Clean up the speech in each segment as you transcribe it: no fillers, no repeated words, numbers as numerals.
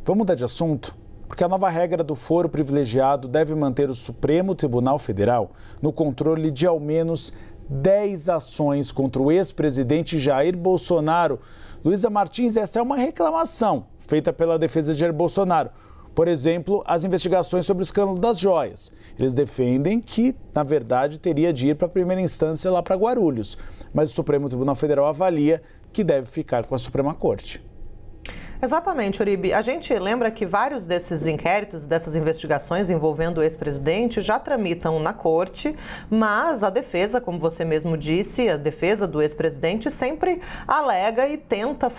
Vamos mudar de assunto? Porque a nova regra do foro privilegiado deve manter o Supremo Tribunal Federal no controle de ao menos 10 ações contra o ex-presidente Jair Bolsonaro. Luísa Martins, essa é uma reclamação feita pela defesa de Jair Bolsonaro. Por exemplo, as investigações sobre o escândalo das joias. Eles defendem que, na verdade, teria de ir para a primeira instância lá para Guarulhos. Mas o Supremo Tribunal Federal avalia que deve ficar com a Suprema Corte. Exatamente, Uribe. A gente lembra que vários desses inquéritos, dessas investigações envolvendo o ex-presidente já tramitam na corte, mas a defesa, como você mesmo disse, a defesa do ex-presidente sempre alega e tenta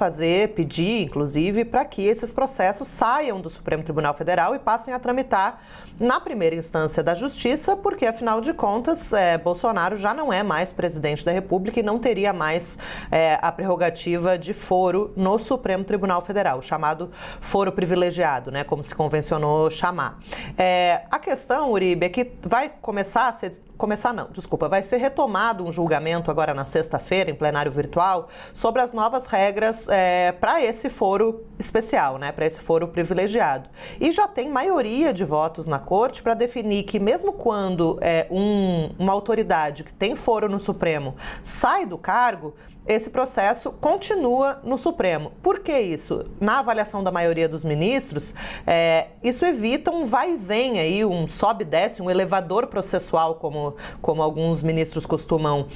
pedir, inclusive, para que esses processos saiam do Supremo Tribunal Federal e passem a tramitar na primeira instância da Justiça, porque, afinal de contas, Bolsonaro já não é mais presidente da República e não teria mais a prerrogativa de foro no Supremo Tribunal Federal, chamado foro privilegiado, né, como se convencionou chamar. A questão, Uribe, é que vai vai ser retomado um julgamento agora na sexta-feira, em plenário virtual, sobre as novas regras para esse foro especial, né, para esse foro privilegiado. E já tem maioria de votos na corte para definir que mesmo quando uma autoridade que tem foro no Supremo sai do cargo, esse processo continua no Supremo. Por que isso? Na avaliação da maioria dos ministros, isso evita um vai e vem aí, um sobe e desce, um elevador processual, como alguns ministros costumam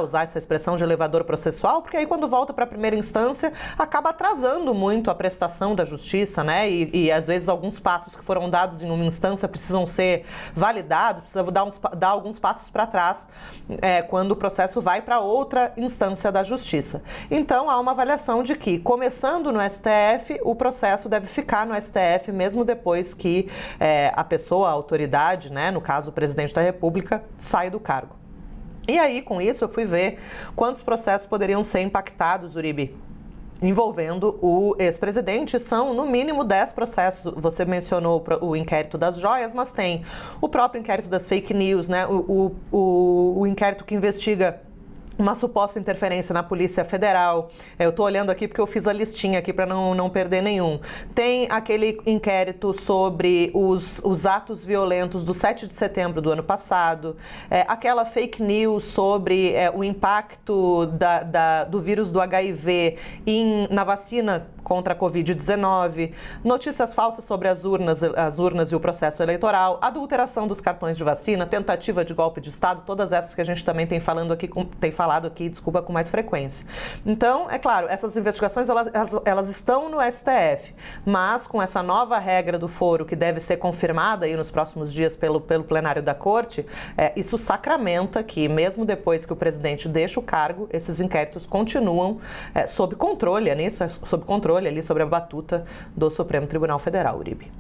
usar essa expressão de elevador processual, porque aí quando volta para a primeira instância, acaba atrasando muito a prestação da justiça, né? E às vezes alguns passos que foram dados em uma instância precisam ser validados, precisa dar alguns passos para trás quando o processo vai para outra instância da Justiça. Então, há uma avaliação de que, começando no STF, o processo deve ficar no STF, mesmo depois que a pessoa, a autoridade, né, no caso o presidente da República, sai do cargo. E aí, com isso, eu fui ver quantos processos poderiam ser impactados, Uribe, envolvendo o ex-presidente. São, no mínimo, 10 processos. Você mencionou o inquérito das joias, mas tem o próprio inquérito das fake news, né? O inquérito que investiga uma suposta interferência na Polícia Federal. Eu estou olhando aqui porque eu fiz a listinha aqui para não perder nenhum. Tem aquele inquérito sobre os atos violentos do 7 de setembro do ano passado, aquela fake news sobre o impacto do vírus do HIV na vacina contra a Covid-19, notícias falsas sobre as urnas e o processo eleitoral, adulteração dos cartões de vacina, tentativa de golpe de Estado, todas essas que a gente também tem falado aqui, com mais frequência. Então, é claro, essas investigações elas estão no STF, mas com essa nova regra do foro que deve ser confirmada aí nos próximos dias pelo plenário da Corte, isso sacramenta que, mesmo depois que o presidente deixa o cargo, esses inquéritos continuam sob controle ali, sobre a batuta do Supremo Tribunal Federal, Uribe.